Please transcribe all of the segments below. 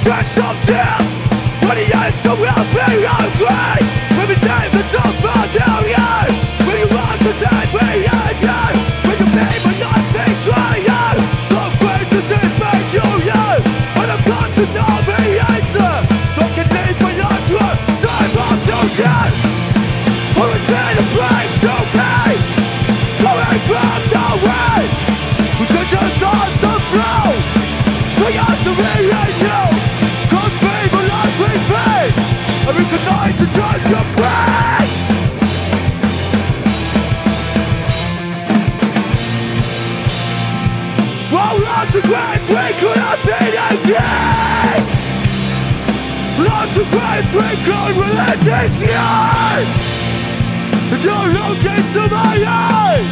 take some death. When the ends will be ugly. When the name is so far down here. When you want to take me again. When you pay for nothing trying. Some faces is made you young. And I've got to know the answer. So can leave for your truth. Time off to get. Or it's in a place to be. Going from the way. We could just on the flow. We have to be in you. Cause people like we feed. And we can try to judge your brain. Well, lots of great we could have been again. Lots of great we could relate this year. And you look into my eyes.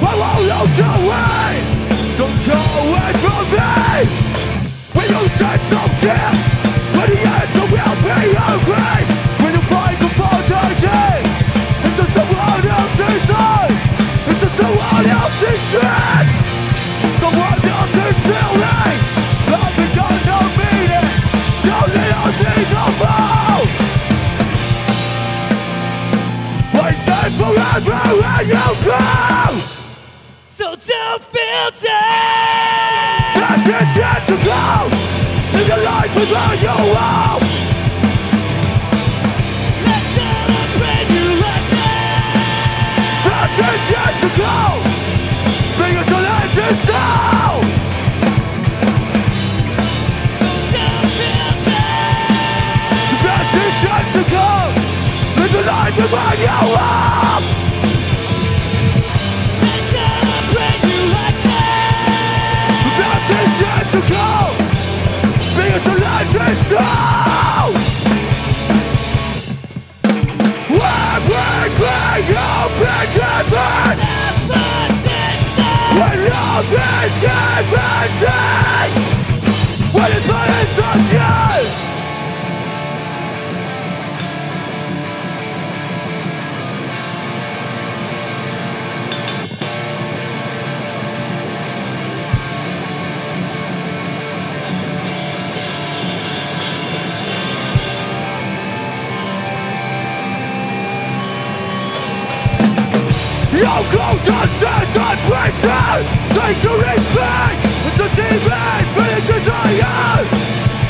I won't look away. Don't go away from me. When you say something, when the answer will be ugly. When you find apology into someone else's life, into someone else's shit, someone else's feeling. Love is got no meaning. Don't need a single move. Wait there forever when you go. So don't feel dead. That's it yet to go. Live your life without your will. Let's celebrate you like that. That's it yet to go. Bring it to let this down. Don't feel dead. That's it yet to go. Live your life without your will. It's yet to go. Bring it to life and go. We're breaking open heaven. When love is given. When it's not instruction. You go to stand on prison. Take your respect. It's a demon, but it's desire.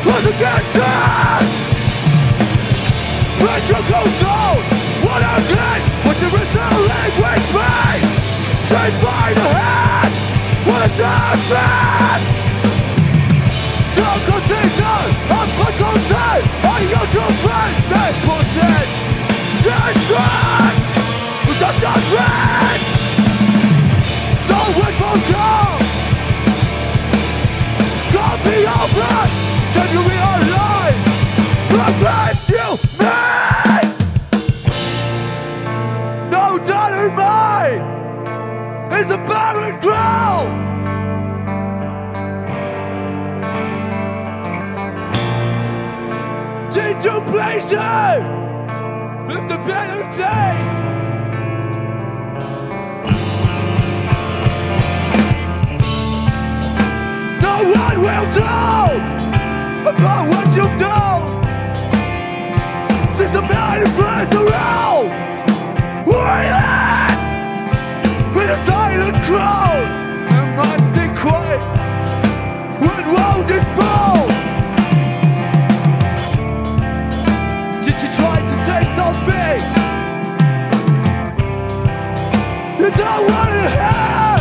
Was against us. Let your ghost out. What again? What's the returning with me? Chased by the head. What is that? Don't consider. I'm not concerned. I got your friends. They put it. Just run. Just not red. So it will come. God be over. Tell you we are alive. Bless you, me. No doubt in mine is a barren ground. Change your pleasure. Live the better days. No one will tell about what you've done. Since the night of friends around, waiting in a silent crowd, and minds stay quiet when road is bold. Did you try to say something? You don't want to hear,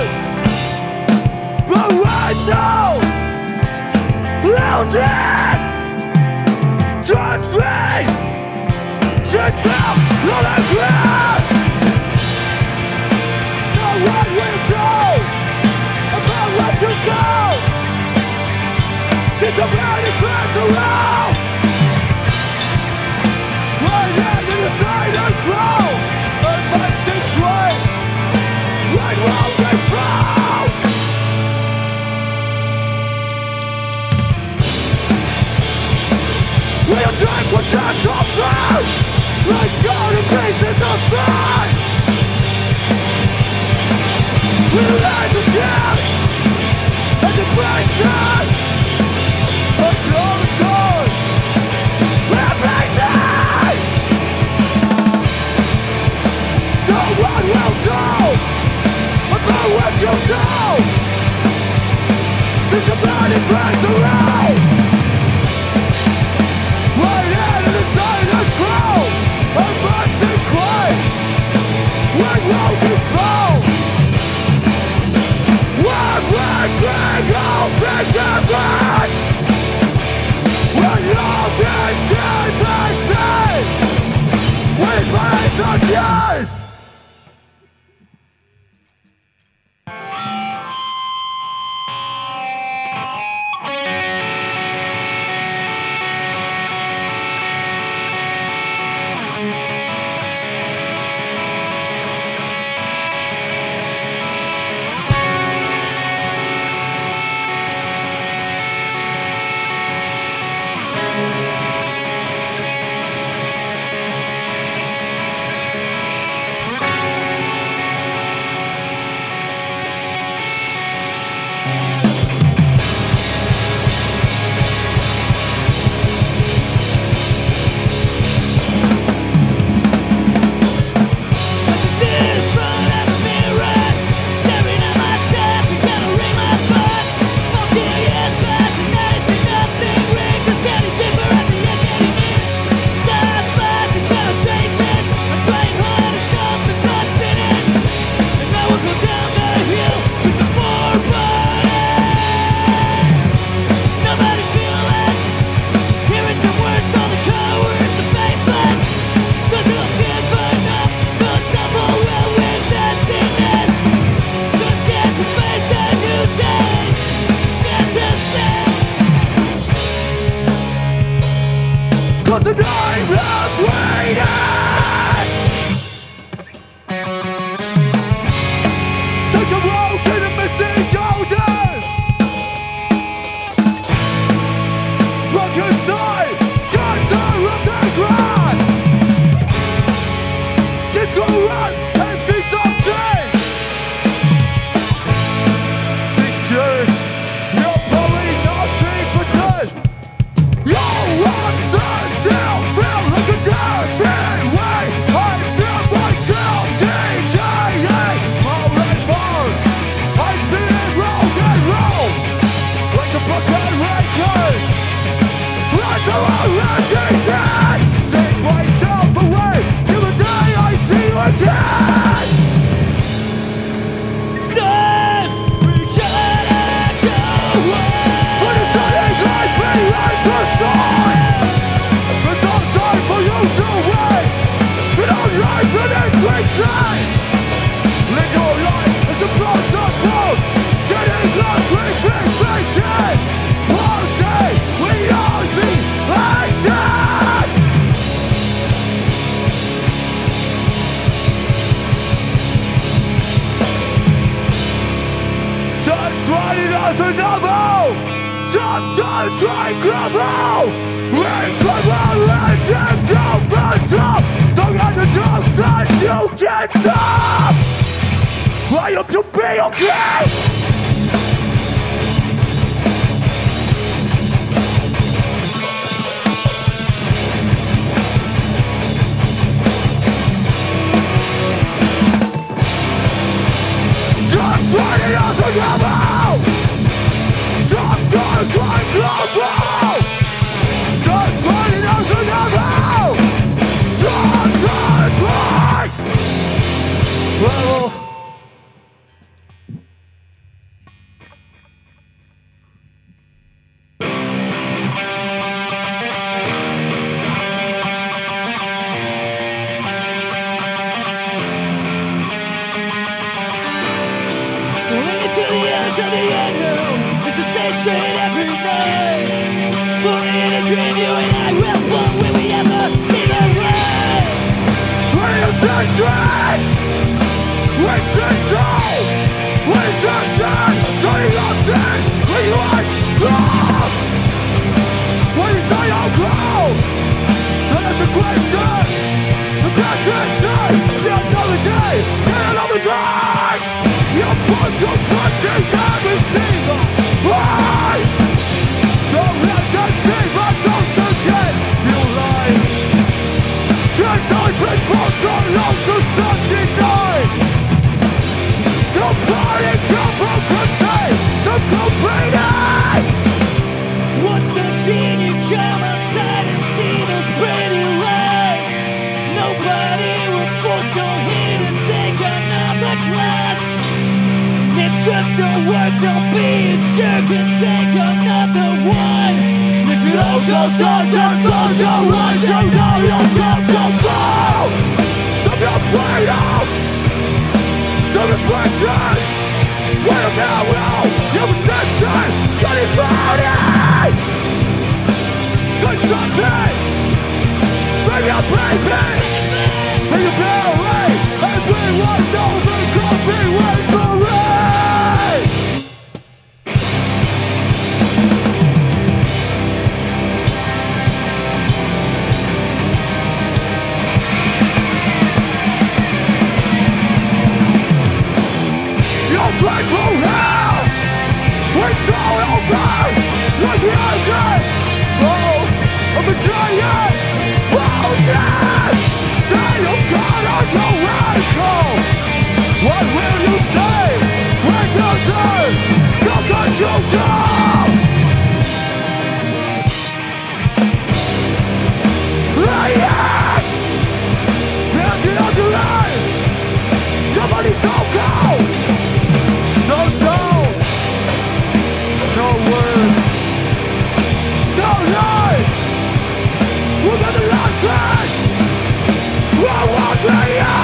but right now. Loses. Trust me. Shit fell on the ground. No one will know about what you know. Since the very friends around. Right hand in the silent crowd. And my sticks right. Right round they fall. We'll drink what's left of food. Let's go to pieces of fun. We'll end the death and the breakdown. Let's go to God. make it right. When love is dead, with my tears. Cause the night has waited. Take a road to the missing golden. Broken side, scatter of the grass. Kids go run and be something. 6 years, you're probably not being pretend. Your answers still feel like a different way. I feel myself DJing more and more. I spin rock and roll like a broken record. Like a record. Take myself away till the day I see you again. Son, return your way. When the sun is like me, like the storm. There's no time for you to wait. You don't live in a great time. Live your life as a process road. Getting lost with expectation. One day we all be actions. Just running as a novel. Sometimes I grovel. Recover and jump from top. Stuck at the dogs that you can't stop. I hope you'll be okay. Just running as a novel. Sometimes I grovel. Just running as a novel. Sometimes I grovel. To the ends of the unknown, the sensation every night. For in a dream, you and I will walk where we ever see the light. Freedom's a dream. It's a soul. It's a sin. Starting up then, when you are strong. When you say I'm close, that's a question. The best is see another day, and another night. Your bunch of country every single lie. Don't let that fever don't forget you lie. Can't die before so long to Sunday night. Nobody can compensate the complaining. Once again you come outside and see those pretty lights. Nobody will force your hand and take another glass. If just don't work, don't be a jerk and take another one. If you don't go so just go to run, so no, you'll go so far. Stop your freedom! Stop your question! Wait a minute, well, your possession! Get it body! Good something! Bring your baby! Bring your belly! Everyone knows the coffee was for me! Your place for hell! We're so over! Like the others! Oh, I'm a giant! Oh, death! Say you're gone on your radical! What will you say? When you say, you're going to go! Lion! Can't get out your life! Nobody's so cold! No soul! No word! No life! We're gonna last it! We're watching you!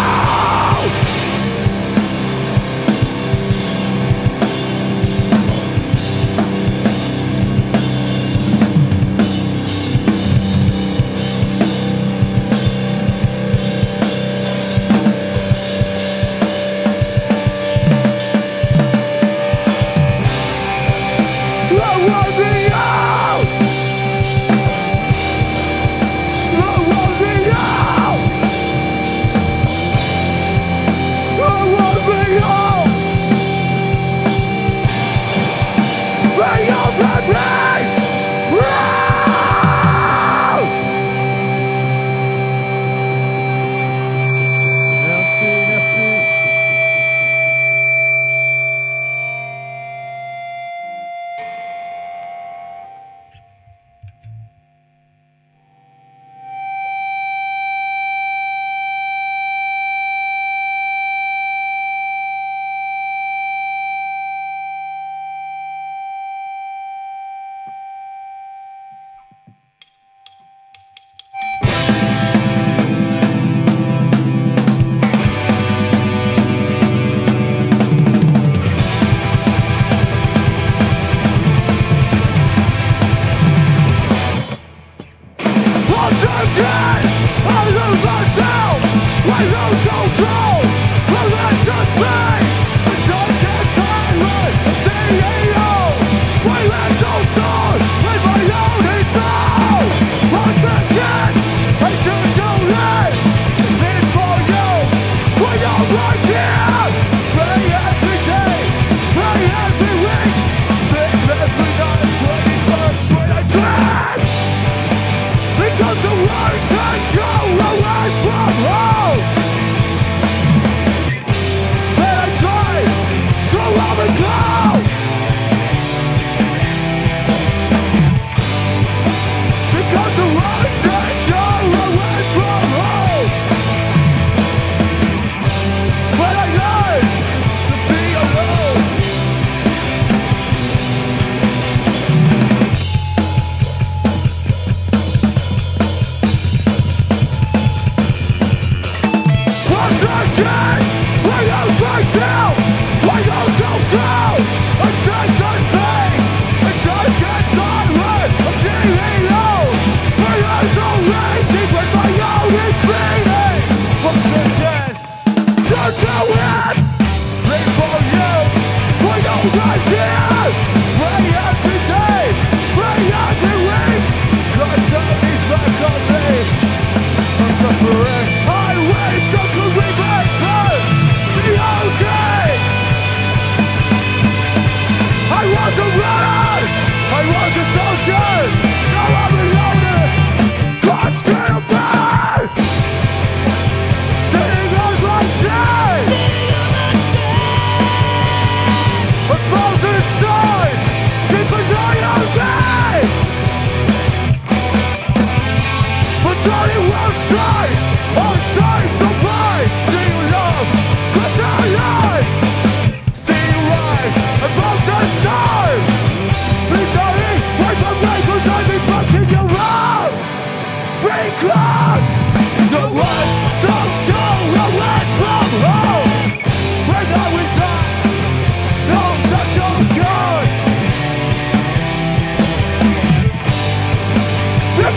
See you right.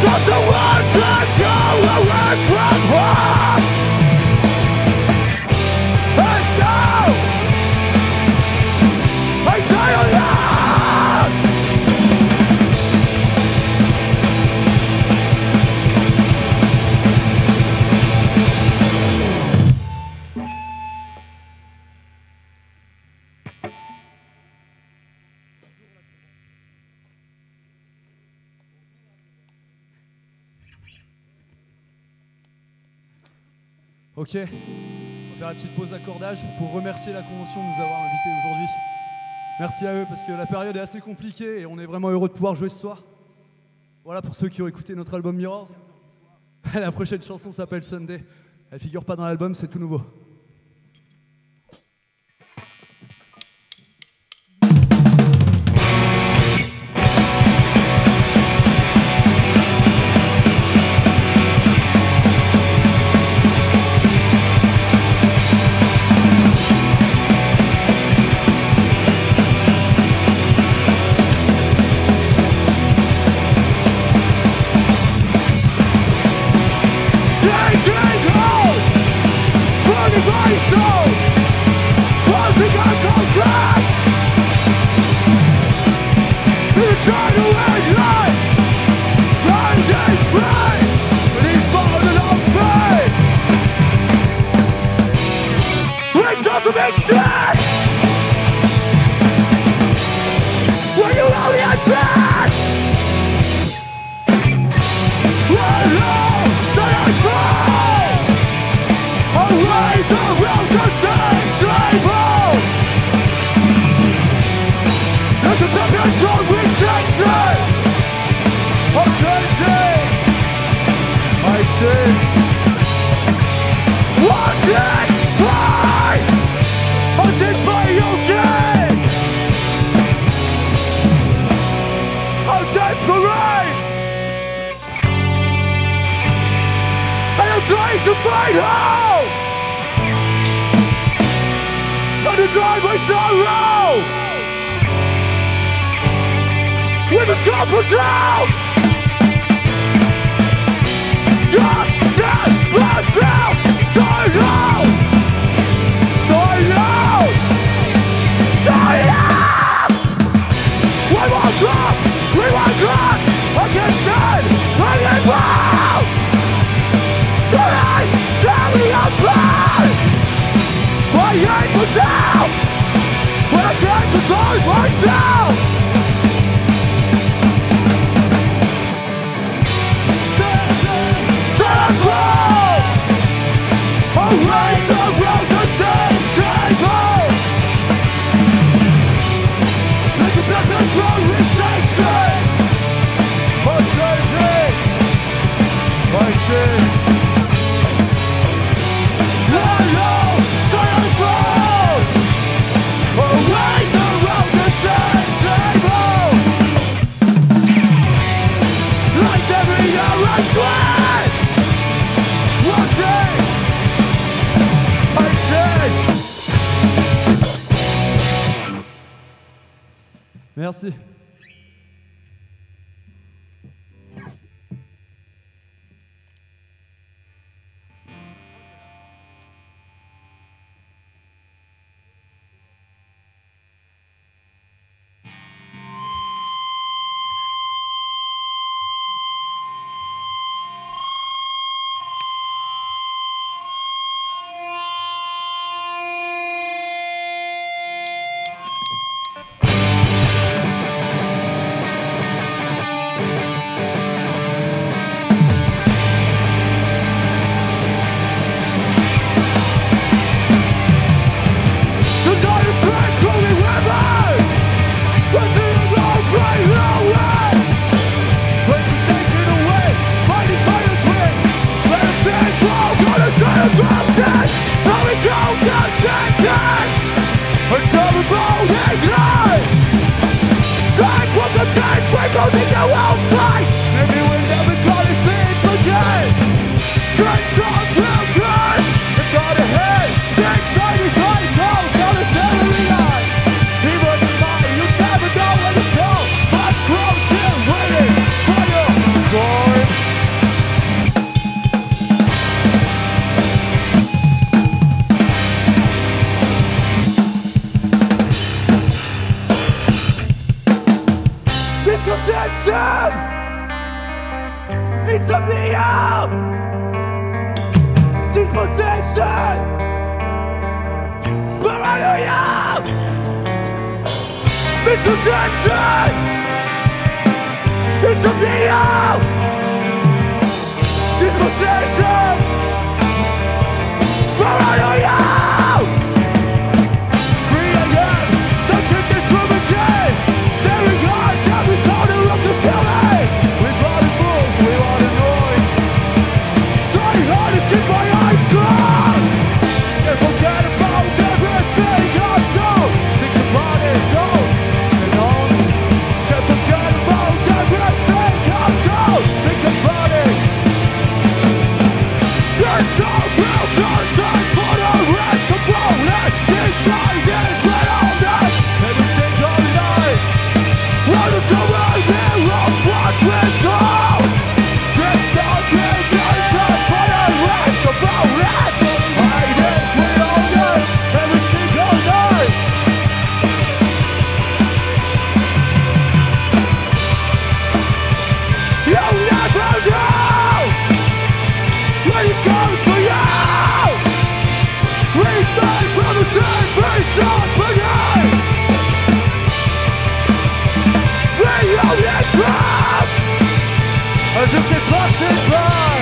just the ones that show away from home. And now I tell you loud. Ok, on va faire la petite pause d'accordage pour remercier la Convention de nous avoir invités aujourd'hui. Merci à eux parce que la période est assez compliquée et on est vraiment heureux de pouvoir jouer ce soir. Voilà pour ceux qui ont écouté notre album Mirrors. La prochaine chanson s'appelle Sunday. Elle figure pas dans l'album, c'est tout nouveau. Trying to find hope and to drive my sorrow. We must come for down. You're not blood now. So low. So low. So low. We won't drop. We won't drop. I can't stand. I can't wow. Tell me apart. I hate myself when I can't control myself. Central, I raise around the same table. Like a black control rejection. I'm crazy. I see. Merci. It's of the out dispossession. Paranoia, misconception. It's of the out dispossession. Paranoia. As if they passed it by.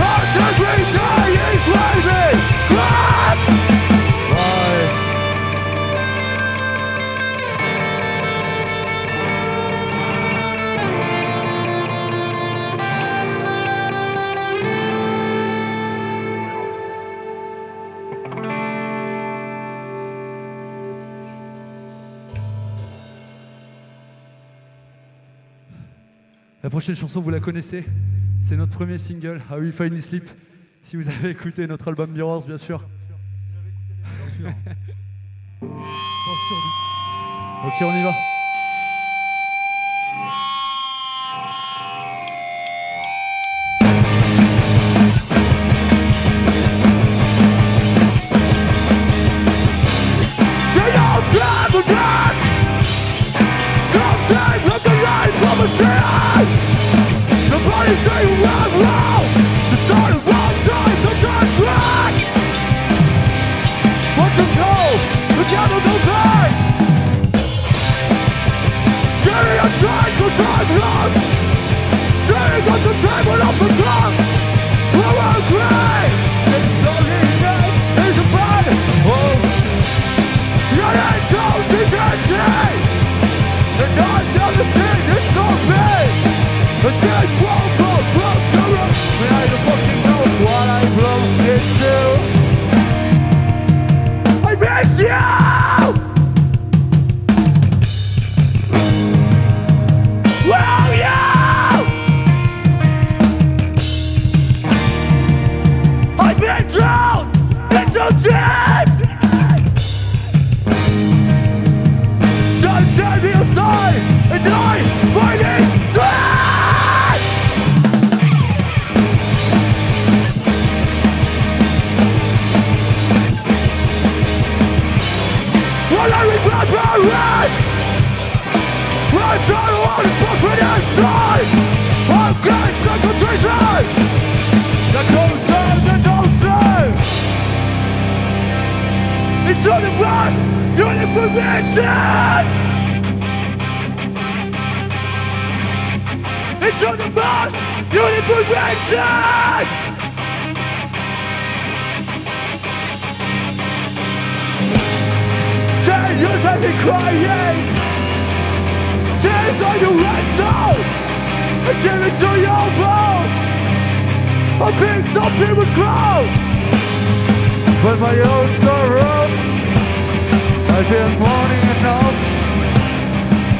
As every day is waving. Clap! Bye. La prochaine chanson, vous la connaissez, c'est notre premier single, How We Finally Sleep. Si vous avez écouté notre album Mirrors, bien sûr. Bien sûr. Bien sûr, lui. Ok, on y va. Nobody say you went wrong. The side of wrong side, the dark track. What's the goal? The devil goes back. Getting aside for time long. Sitting on the table of the clock. Who will agree? It's only death is a bad hope. Your hands don't defend. And I know the thing is so big. A dead won't go close to us. And I don't fucking know what I blow into. I miss you! Where are you? I've been drowned into death. Just stand me aside and I find it sad. When I remember it, I don't want to put it inside. I'm getting concentration. The cold times that don't save. Into the past, unification. Into the past, unification. 10 years I've been crying. Tears on your headstone. I give it to your bones. I'm being something with grow. But my own sorrows, I've been mourning enough.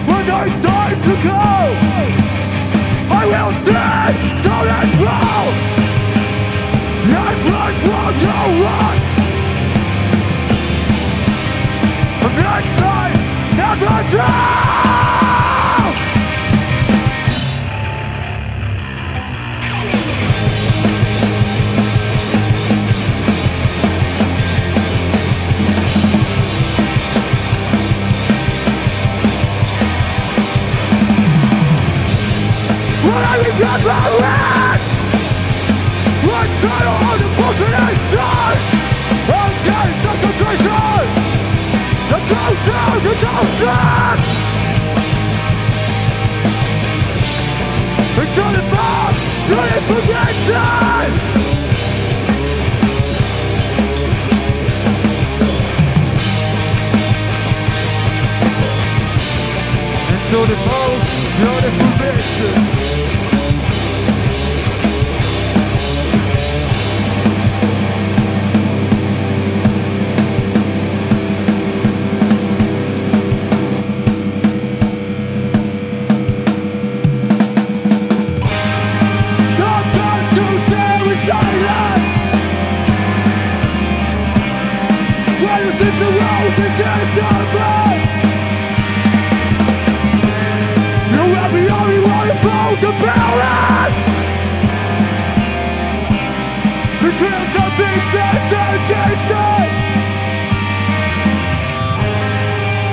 When it's time to go, I will stand tall and proud. I run from your run. Next time, never down! When I regret spirit. One side on the broken and start. I'm getting concentration. The go down, the go down. It's on the back, running for the inside. Into the most beautiful picture. If the road is over, you will be only one about the balance. The trails of business and distance.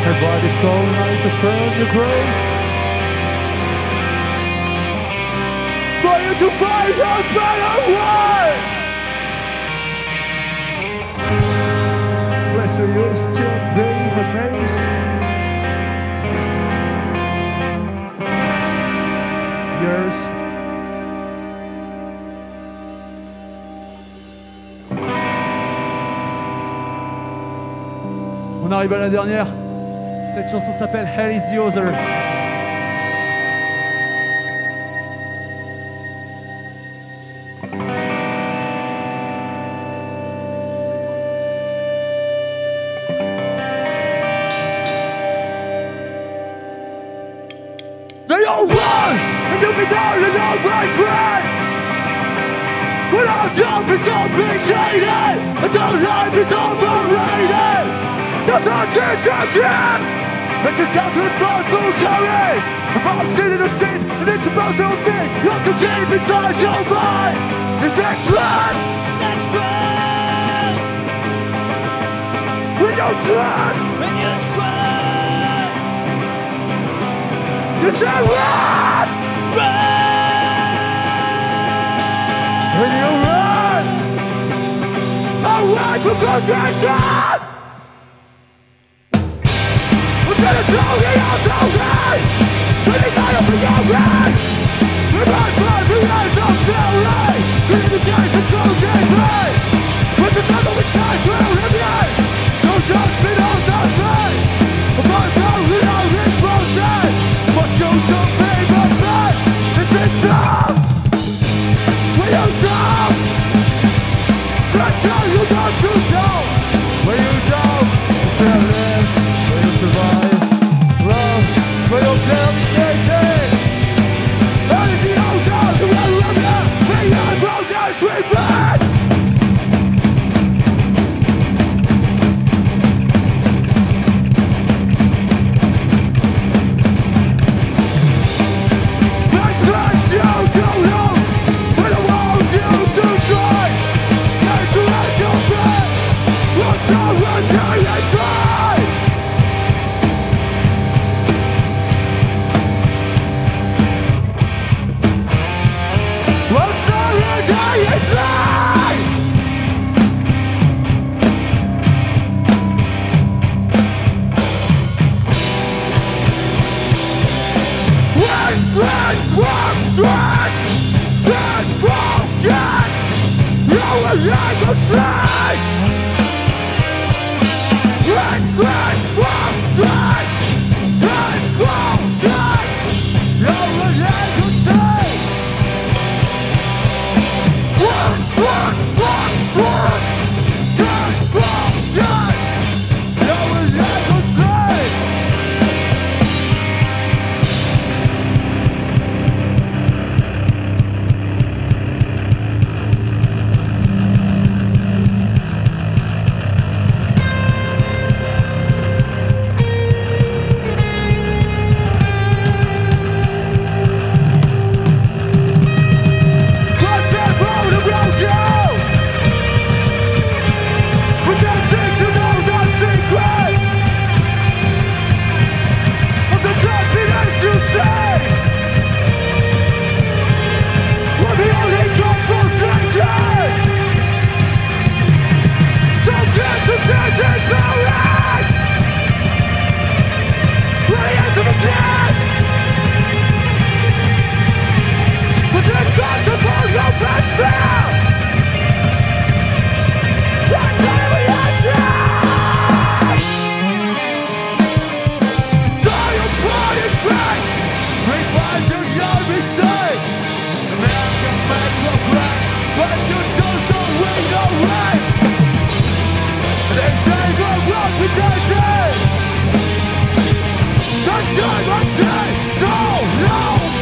Everybody's going out to fill your grave. For you to find a better way. So you're still very amazed. Yours. On arrive à la dernière. Cette chanson s'appelle Hell is the Other. They all run, and you'll be down and all my friend. When our job is compensated, until life is overrated. That's our chance of death. It's just out to the possible showing. I'm sitting in the seat, and it's supposed to be. You have to change inside your mind. Is that trust? That's trust. When you trust, When you trust, you say run. When you run away from contention, we're gonna throw it out the way. When you gotta be alright, we're not far from the eyes of theory. We're in the days of closing play. With the devil we try to eliminate. No judgment on the face. About how we are in process. But you don't pay the price. Is it time? Will you stop? That's how you got to know. Will you stop? Tell them. Will you survive? Love. Will you tell me anything? How is the old dog who will love you? May I grow down sweet blood? What's that road around you? so great, but you don't know we know right. They say we're reputation. The time I say no,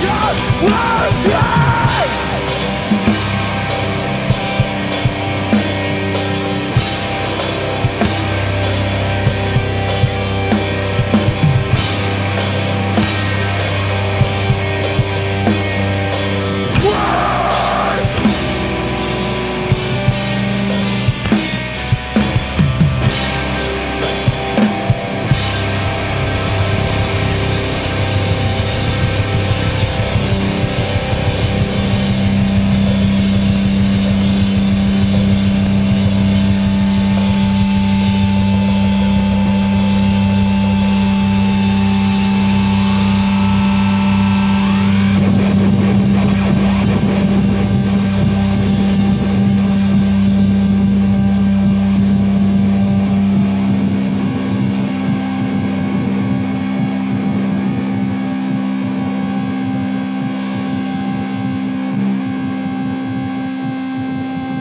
God, we're dead.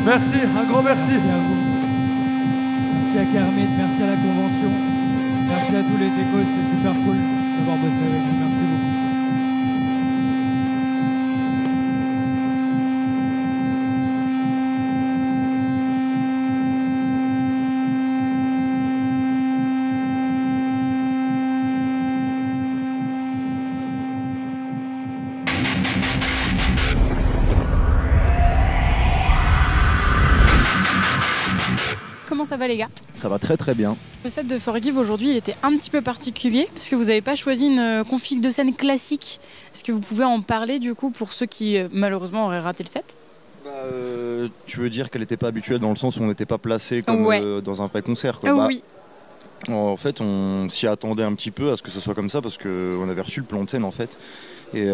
Merci, un grand merci. Merci à vous. Merci à Kermit, merci à la convention. Merci à tous les décos, c'est super cool d'avoir bossé avec vous. Merci beaucoup. Comment ça va les gars? Ça va très très bien. Le set de Forgive aujourd'hui il était un petit peu particulier parce que vous n'avez pas choisi une config de scène classique. Est-ce que vous pouvez en parler du coup pour ceux qui malheureusement auraient raté le set? Tu veux dire qu'elle n'était pas habituelle dans le sens où on n'était pas placé comme dans un vrai concert quoi. Oui. En fait on s'y attendait un petit peu à ce que ce soit comme ça parce qu'on avait reçu le plan de scène en fait. Et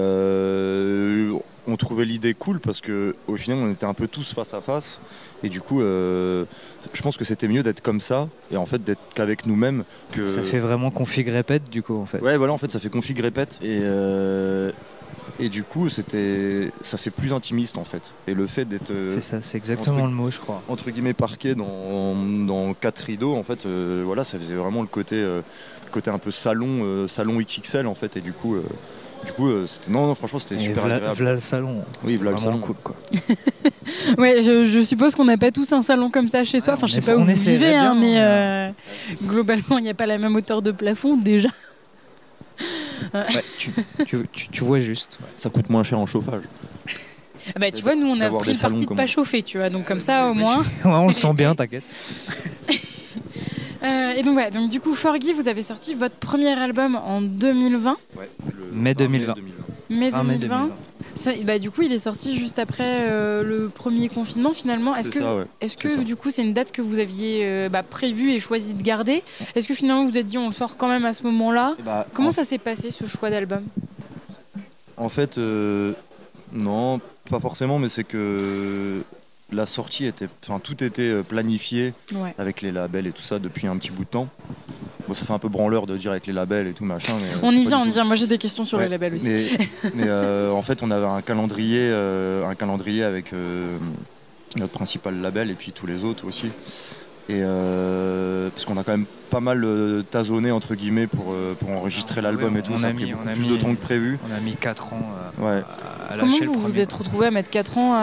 on trouvait l'idée cool parce qu'au final on était un peu tous face à face et du coup je pense que c'était mieux d'être comme ça et en fait d'être qu'avec nous-mêmes que... Ça fait vraiment config répète du coup en fait. Ouais voilà en fait ça fait config répète et du coup ça fait plus intimiste en fait et le fait d'être... c'est ça, c'est exactement le mot je crois. Entre guillemets parqué dans 4 rideaux en fait voilà ça faisait vraiment le côté un peu salon XXL en fait et du coup c'était non franchement c'était super agréable. V'là le salon. Oui, v'là le salon cool quoi. Ouais, je suppose qu'on n'a pas tous un salon comme ça chez soi. Enfin, je sais pas où vous vivez, hein, mais globalement, il n'y a pas la même hauteur de plafond déjà. Ouais, tu vois juste. Ça coûte moins cher en chauffage. Bah, tu vois, nous on a pris le parti de pas chauffer, tu vois, donc comme ça au moins. Ouais, on le sent bien, t'inquiète. Et donc, ouais, donc du coup, Forgive, vous avez sorti votre premier album en 2020. Ouais, mai 2020. Mai 2020. Ça, bah, du coup, il est sorti juste après le premier confinement finalement. Est-ce que du coup, c'est une date que vous aviez prévue et choisi de garder? Est-ce que finalement vous vous êtes dit on le sort quand même à ce moment-là? Comment ça s'est passé ce choix d'album? En fait, non, pas forcément, mais c'est que la sortie tout était planifié avec les labels et tout ça depuis un petit bout de temps. Bon, ça fait un peu branleur de dire avec les labels et tout machin. Mais on y vient. Moi j'ai des questions sur les labels aussi. Mais en fait, on avait un calendrier avec notre principal label et puis tous les autres aussi. Et parce qu'on a quand même pas mal tasonné entre guillemets pour enregistrer l'album et tout. Ça a pris plus de temps que prévu. On a mis 4 ans à Comment lâcher vous vous êtes retrouvé à mettre 4 ans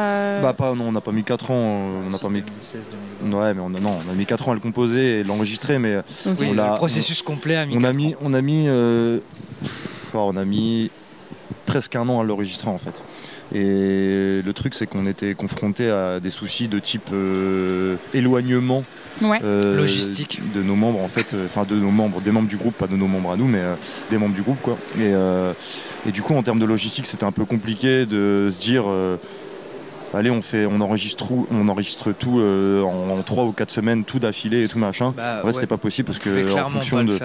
non, on n'a pas mis 4 ans. On n'a pas mis 2016, ouais, mais on a mis 4 ans à le composer et l'enregistrer, mais oui, le processus complet a mis on a mis presque 1 an à l'enregistrer en fait. Et le truc c'est qu'on était confronté à des soucis de type éloignement logistique de nos membres en fait, des membres du groupe, pas de nos membres à nous, mais des membres du groupe quoi. Et du coup en termes de logistique c'était un peu compliqué de se dire allez on enregistre tout en 3 ou 4 semaines tout d'affilée et tout machin. C'était pas possible parce que en fonction de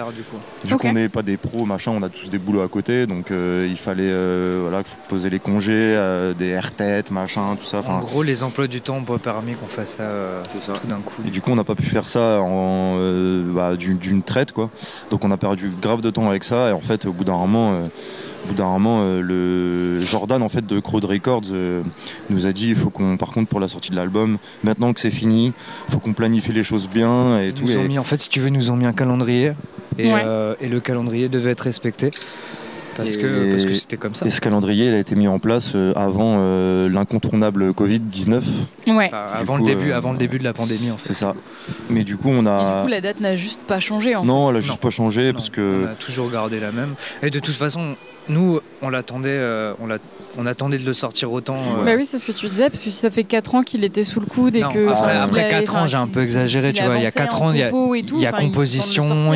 vu qu'on n'est pas des pros machin, on a tous des boulots à côté, donc il fallait poser les congés, des RTT machin tout ça. En gros les emplois du temps ont pas permis qu'on fasse ça tout d'un coup. Et du coup on n'a pas pu faire ça d'une traite quoi. Donc on a perdu grave de temps avec ça et en fait au bout d'un moment Au bout d'un moment, le Jordan en fait de Crowd Records nous a dit il faut qu'on, par contre pour la sortie de l'album, maintenant que c'est fini, il faut qu'on planifie les choses bien et tout. En fait, si tu veux, ils nous ont mis un calendrier et le calendrier devait être respecté. Parce que c'était comme ça. Et ce calendrier il a été mis en place avant l'incontournable Covid-19. Ouais. Avant le début de la pandémie en fait. C'est ça. Mais du coup on a. Et du coup la date n'a juste pas changé en fait. Non, elle a juste pas changé parce que. On a toujours gardé la même. Et de toute façon, nous on l'attendait, on attendait de le sortir autant. Bah oui, c'est ce que tu disais, parce que si ça fait 4 ans qu'il était sous le coude et non, que. Après 4 ans, j'ai un peu exagéré, tu vois. Il y a 4 ans, il y a composition,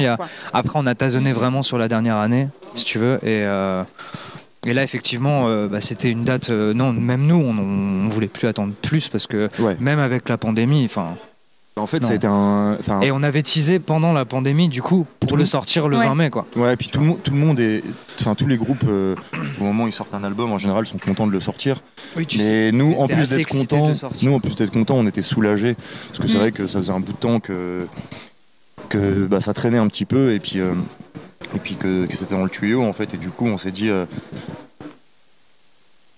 après on a tasonné vraiment sur la dernière année, si tu veux. Et là, effectivement, c'était une date. Non, même nous, on voulait plus attendre plus parce que même avec la pandémie, enfin. En fait, ça a été un. Et on avait teasé pendant la pandémie, du coup, pour le sortir le 20 mai, quoi. Ouais, et puis tout le monde est. Enfin, tous les groupes, au moment où ils sortent un album, en général, sont contents de le sortir. Oui, mais nous, en plus d'être contents, on était soulagés. Parce que c'est vrai que ça faisait un bout de temps que ça traînait un petit peu, et puis que c'était dans le tuyau, en fait. Et du coup, on s'est dit.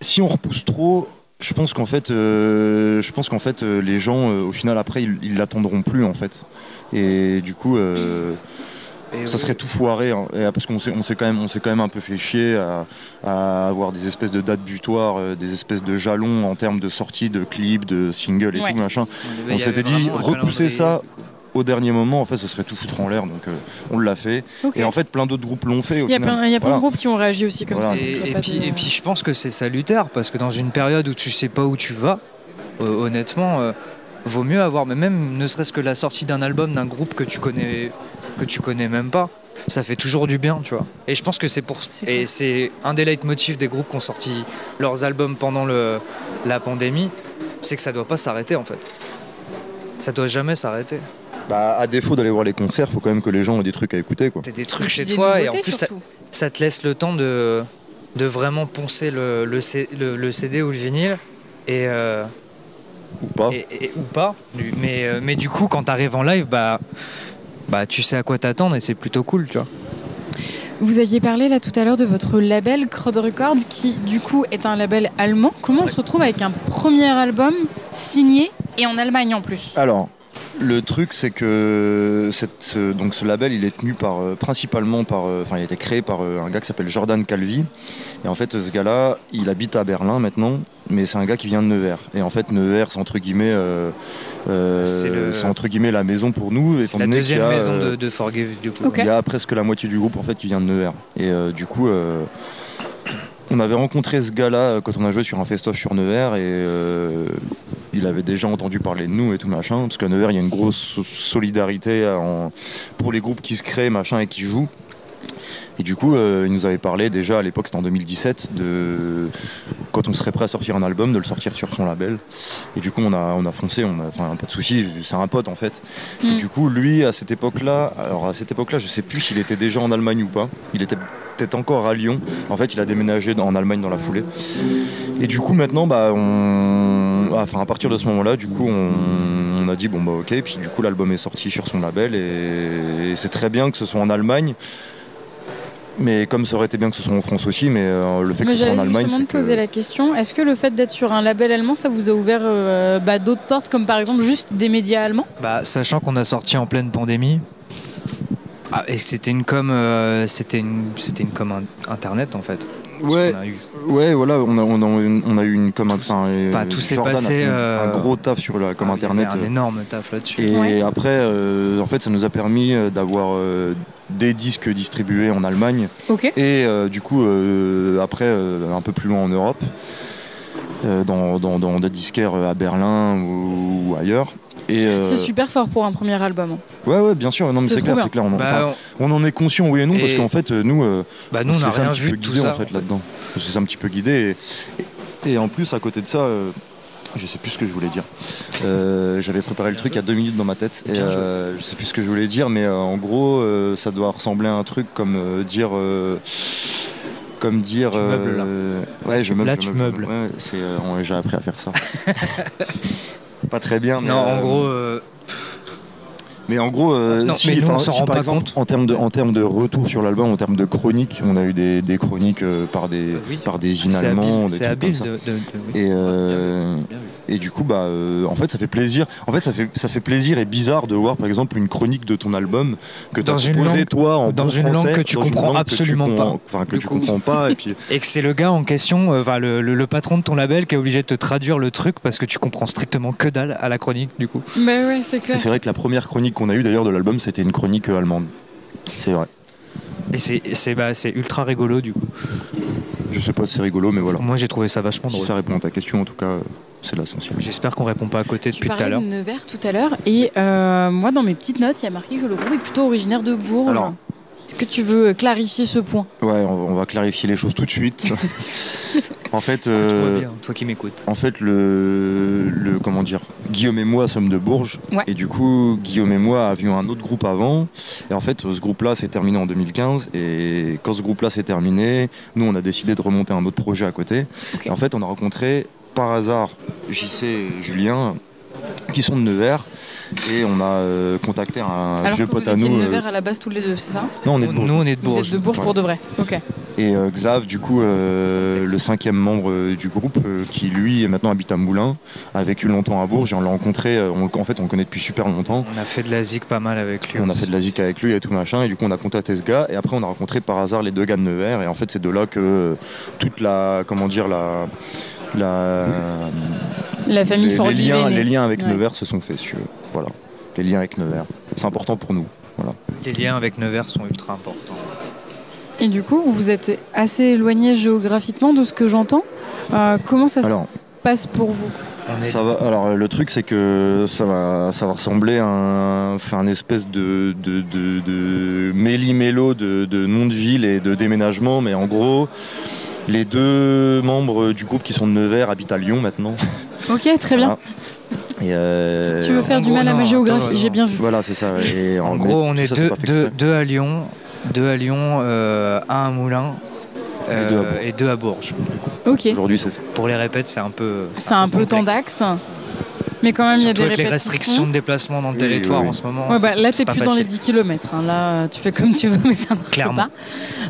Si on repousse trop. Je pense qu'en fait, les gens, au final, après, ils l'attendront plus, en fait. Et du coup, ça serait tout foiré, hein. Parce qu'on s'est quand même un peu fait chier à avoir des espèces de dates butoirs, des espèces de jalons en termes de sortie de clips, de singles et tout machin. On s'était dit, repousser ça au dernier moment, en fait, ce serait tout foutre en l'air, donc on l'a fait. Okay. Et en fait, plein d'autres groupes l'ont fait. Il y a plein de groupes qui ont réagi aussi comme ça. Et puis, je pense que c'est salutaire, parce que dans une période où tu sais pas où tu vas, honnêtement, vaut mieux avoir, mais même ne serait-ce que la sortie d'un album d'un groupe que tu connais même pas. Ça fait toujours du bien, tu vois. Et je pense que c'est un des leitmotifs des groupes qui ont sorti leurs albums pendant la pandémie, c'est que ça doit pas s'arrêter, en fait. Ça doit jamais s'arrêter. Bah, à défaut d'aller voir les concerts, il faut quand même que les gens aient des trucs à écouter, quoi. T'as des trucs chez toi, et en plus ça te laisse le temps de vraiment poncer le CD ou le vinyle et ou pas. Ou pas. Mais du coup, quand t'arrives en live, bah tu sais à quoi t'attendre et c'est plutôt cool, tu vois. Vous aviez parlé là tout à l'heure de votre label Crowd Records qui du coup est un label allemand. Comment on se retrouve avec un premier album signé et en Allemagne en plus? Alors, le truc c'est que ce label il est tenu principalement par, il a été créé par un gars qui s'appelle Jordan Calvi. Et en fait ce gars-là, il habite à Berlin maintenant, mais c'est un gars qui vient de Nevers. Et en fait Nevers c'est entre guillemets la maison pour nous. C'est la deuxième maison de Forgive du coup. Okay. Il y a presque la moitié du groupe en fait qui vient de Nevers. Et du coup on avait rencontré ce gars-là quand on a joué sur un festoche sur Nevers et il avait déjà entendu parler de nous et tout machin, parce qu'à Nevers il y a une grosse solidarité pour les groupes qui se créent machin et qui jouent. Et du coup il nous avait parlé déjà à l'époque, c'était en 2017, quand on serait prêt à sortir un album, de le sortir sur son label. Et du coup on a foncé, pas de soucis, c'est un pote en fait. Et du coup lui à cette époque-là je sais plus s'il était déjà en Allemagne ou pas, il était peut-être encore à Lyon. En fait il a déménagé en Allemagne dans la foulée. Et du coup maintenant à partir de ce moment-là, du coup on a dit bon bah ok, puis du coup l'album est sorti sur son label et c'est très bien que ce soit en Allemagne. Mais comme ça aurait été bien que ce soit en France aussi, mais le fait que ce soit en Allemagne, c'est que... poser la question, est-ce que le fait d'être sur un label allemand, ça vous a ouvert d'autres portes, comme par exemple juste des médias allemands? Sachant qu'on a sorti en pleine pandémie, et c'était une com internet en fait. Ouais, voilà, on a eu une com tout s'est passé. Un gros taf sur la com internet. Un énorme taf là-dessus. Et après, en fait, ça nous a permis d'avoir des disques distribués en Allemagne. Okay. Et du coup, après, un peu plus loin en Europe, dans des disquaires à Berlin ou ailleurs. C'est super fort pour un premier album. Ouais, bien sûr. Non, mais c'est clair. On en est conscient, oui et non, parce qu'en fait, nous, on n'a rien vu de tout ça en fait là-dedans. C'est un petit peu guidé. Et en plus, à côté de ça, je sais plus ce que je voulais dire. J'avais préparé le truc à 2 minutes dans ma tête. Et je sais plus ce que je voulais dire, mais en gros, ça doit ressembler à un truc comme dire. Tu meubles là. Ouais, je meuble. Là, tu meubles. Ouais, j'ai appris à faire ça. Pas très bien. Mais non, en gros. Mais en gros, si par exemple, en termes de retour sur l'album, en termes de chroniques, on a eu des chroniques par des jeans allemands, des trucs comme ça. Et du coup, en fait, ça fait plaisir. En fait, ça fait plaisir et bizarre de voir, par exemple, une chronique de ton album que tu as composé toi en dans une langue que tu comprends absolument pas. Enfin, que tu comprends pas. Et que c'est le gars en question, le patron de ton label, qui est obligé de te traduire le truc parce que tu comprends strictement que dalle à la chronique, du coup. Bah ouais, c'est clair. Et c'est vrai que la première chronique qu'on a eue d'ailleurs de l'album, c'était une chronique allemande. C'est vrai. Et c'est ultra rigolo, du coup. Je sais pas si c'est rigolo, mais voilà. Moi, j'ai trouvé ça vachement drôle. Si ça répond à ta question, en tout cas, c'est l'essentiel. J'espère qu'on répond pas à côté depuis tout à l'heure. Tu parlais de Nevers tout à l'heure, et moi, dans mes petites notes, il y a marqué que le groupe est plutôt originaire de Bourges. Alors, est-ce que tu veux clarifier ce point? Ouais, on va clarifier les choses tout de suite. En fait, toi qui m'écoutes. En fait, comment dire, Guillaume et moi sommes de Bourges, et du coup, Guillaume et moi avions un autre groupe avant. Et en fait, ce groupe-là s'est terminé en 2015. Et quand ce groupe-là s'est terminé, nous, on a décidé de remonter un autre projet à côté. Okay. Et en fait, on a rencontré par hasard JC et Julien, qui sont de Nevers, et on a contacté un vieux pote à nous. Alors que vous étiez de Nevers à la base tous les deux, c'est ça? Non, on est de Bourges. Nous, on est de Bourges. Vous êtes de Bourges pour de vrai. Ok. Et Xav, du coup, le 5e membre du groupe, qui lui maintenant habite à Moulins, a vécu longtemps à Bourges, et on l'a rencontré, en fait on le connaît depuis super longtemps. On a fait de la zik pas mal avec lui. On a fait de la zik avec lui et tout machin, et du coup on a contacté ce gars, et après on a rencontré par hasard les deux gars de Nevers, et en fait c'est de là que toute la, comment dire, la famille Forgiven. Les liens avec Nevers se sont faits, voilà. Les liens avec Nevers, c'est important pour nous. Voilà. Les liens avec Nevers sont ultra importants. Et du coup, vous êtes assez éloigné géographiquement de ce que j'entends. Comment ça se passe pour vous? Ça va. Alors le truc c'est que ça va ressembler à un espèce de méli-mélo de nom de ville et de déménagement, mais en gros les deux membres du groupe qui sont de Nevers habitent à Lyon maintenant. Ok, très bien. Et tu veux faire du mal à ma géographie, j'ai bien vu. Voilà, c'est ça. Et en gros, on est deux à Lyon, un à Moulins et deux à Bourges. Ok. Aujourd'hui, c'est ça. Pour les répètes, c'est un peu. C'est un peu tendax. Mais quand même, il y a des avec répétitions. Les restrictions de déplacement dans le territoire en ce moment. Ouais, là, t'es plus dans les 10 km. Hein. Là, tu fais comme tu veux, mais ça marche pas.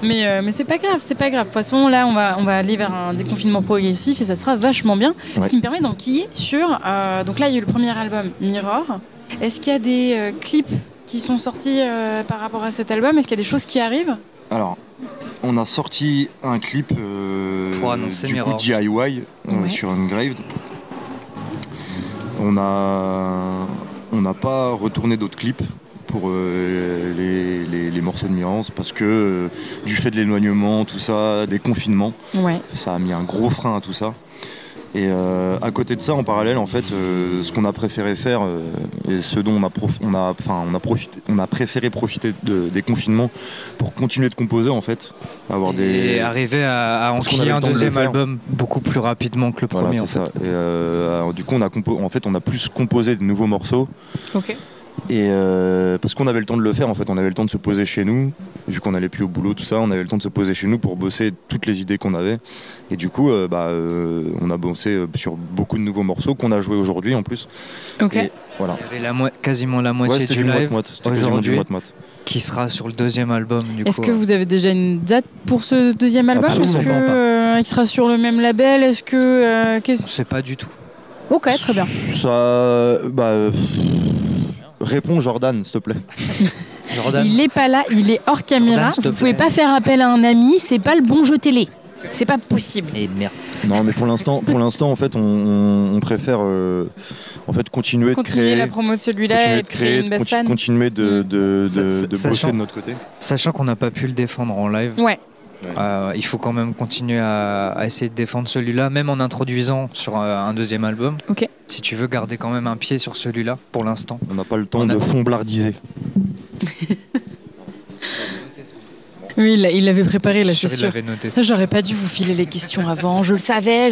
Mais c'est pas grave, c'est pas grave. De toute façon, là, on va aller vers un déconfinement progressif et ça sera vachement bien. Ce qui me permet d'enquiller sur. Donc là, il y a eu le premier album, Mirror. Est-ce qu'il y a des clips qui sont sortis par rapport à cet album? Est-ce qu'il y a des choses qui arrivent? Alors, on a sorti un clip pour annoncer du Mirror. Coup DIY sur Ungraved. On n'a pas retourné d'autres clips pour les morceaux de Mirance parce que du fait de l'éloignement, tout ça, des confinements, ça a mis un gros frein à tout ça. Et à côté de ça, en parallèle, en fait, ce qu'on a préféré faire et ce dont on a préféré profiter des confinements pour continuer de composer, en fait, et arriver à enquiller un deuxième album beaucoup plus rapidement que le premier. Voilà, c'est ça. Et du coup, on a plus composé de nouveaux morceaux. Ok. Et parce qu'on avait le temps de le faire, en fait, on avait le temps de se poser chez nous, vu qu'on n'allait plus au boulot, tout ça, on avait le temps de se poser chez nous pour bosser toutes les idées qu'on avait. Et du coup, on a bossé sur beaucoup de nouveaux morceaux qu'on a joués aujourd'hui en plus. Ok. Et voilà. Il y avait quasiment la moitié du live aujourd'hui, moite-moite. Qui sera sur le deuxième album. Est-ce que vous avez déjà une date pour ce deuxième album? Est-ce qu'il sera sur le même label? Est-ce que on sait pas du tout. Ok, très bien. Ça, réponds Jordan, s'il te plaît. Jordan. Il est pas là, il est hors caméra. Jordan, vous pouvez pas faire appel à un ami, c'est pas le bon jeu télé. C'est pas possible. Et merde. Non, mais pour l'instant, en fait, on préfère continuer de créer la promo de celui-là et de créer une base fan. Continuer de bosser de notre côté. Sachant qu'on n'a pas pu le défendre en live. Ouais. Il faut quand même continuer à essayer de défendre celui-là, même en introduisant sur un deuxième album. Ok. Si tu veux garder quand même un pied sur celui-là, pour l'instant. On n'a pas le temps de fomblardiser. Oui, il l'avait préparé, là, c'est sûr. Ça, j'aurais pas dû vous filer les questions avant, je le savais.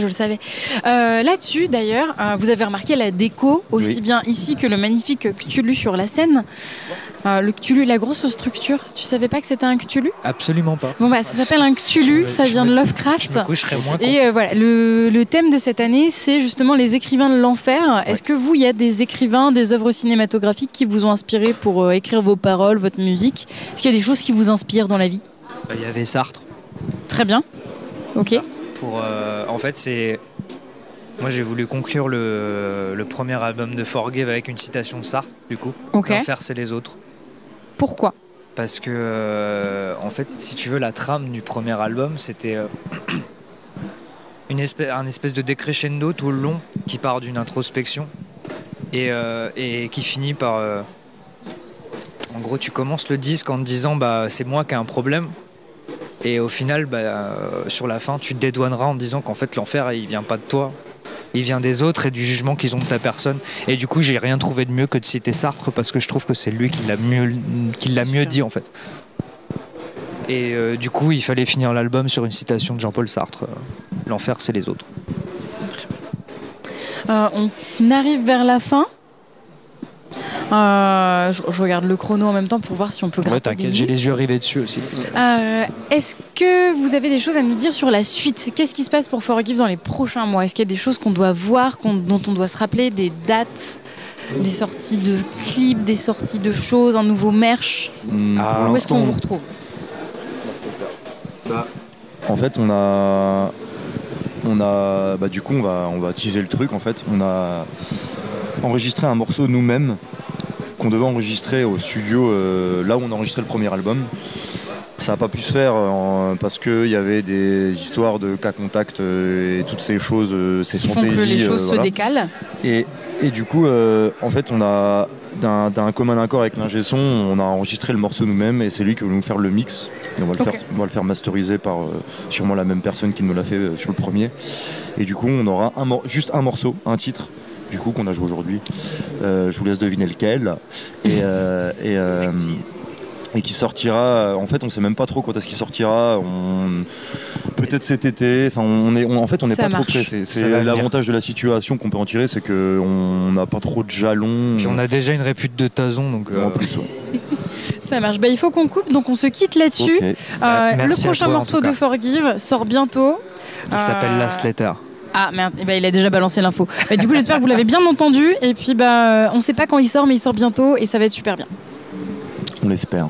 Là-dessus, d'ailleurs, vous avez remarqué la déco, aussi bien ici que le magnifique Cthulhu sur la scène. Le Cthulhu, la grosse structure, tu savais pas que c'était un Cthulhu? Absolument pas. Bon bah ça s'appelle un Cthulhu, ça vient de Lovecraft. Je me coucherai moins con. Et voilà, le thème de cette année, c'est justement les écrivains de l'enfer. Est-ce que vous, il y a des écrivains, des œuvres cinématographiques qui vous ont inspiré pour écrire vos paroles, votre musique? Est-ce qu'il y a des choses qui vous inspirent dans la vie? Il y avait Sartre. Très bien. Ok. Sartre pour, en fait, c'est... Moi, j'ai voulu conclure le premier album de Forgive avec une citation de Sartre, du coup. Ok. L'enfer, c'est les autres. Pourquoi? Parce que, en fait, si tu veux, la trame du premier album, c'était un espèce de décrescendo tout le long qui part d'une introspection et qui finit par... en gros, tu commences le disque en te disant bah, c'est moi qui ai un problème. Et au final, sur la fin, tu te dédouaneras en te disant qu'en fait, l'enfer, il vient pas de toi. Il vient des autres et du jugement qu'ils ont de ta personne. Et du coup, j'ai rien trouvé de mieux que de citer Sartre parce que je trouve que c'est lui qui l'a mieux dit en fait. Et du coup, il fallait finir l'album sur une citation de Jean-Paul Sartre. L'enfer, c'est les autres. On arrive vers la fin. Je regarde le chrono en même temps pour voir si on peut gratter. Ouais, t'inquiète, j'ai les yeux rivés dessus aussi. Est-ce que vous avez des choses à nous dire sur la suite? Qu'est-ce qui se passe pour Forgive dans les prochains mois? Est-ce qu'il y a des choses qu'on doit voir, dont on doit se rappeler, des dates, des sorties de clips, des sorties de choses, un nouveau merch? Où est-ce qu'on vous retrouve? En fait, on a du coup, on va teaser le truc. En fait, on a enregistré un morceau nous-mêmes qu'on devait enregistrer au studio là où on a enregistré le premier album. Ça n'a pas pu se faire parce qu'il y avait des histoires de cas contact et toutes ces choses, ces qui fantaisies. Font que les choses se décalent. Et du coup, en fait, on a d'un commun accord avec l'ingé son, on a enregistré le morceau nous-mêmes et c'est lui qui va nous faire le mix. Et on va le faire masteriser par sûrement la même personne qui nous l'a fait sur le premier. Et du coup, on aura juste un morceau, un titre. Du coup, qu'on a joué aujourd'hui. Je vous laisse deviner lequel. Et qui sortira. En fait, on sait même pas trop quand est-ce qu'il sortira. Peut-être cet été. Enfin, on n'est pas trop pressé. C'est l'avantage de la situation qu'on peut en tirer, c'est qu'on n'a pas trop de jalons. Puis on a déjà une répute de Tazon, donc. En plus, ouais. Ça marche. Il faut qu'on coupe, donc on se quitte là-dessus. Okay. Le prochain morceau de Forgive sort bientôt. Il s'appelle Last Letter. Ah merde, il a déjà balancé l'info. Du coup, j'espère que vous l'avez bien entendu. Et puis, on sait pas quand il sort, mais il sort bientôt et ça va être super bien. On l'espère.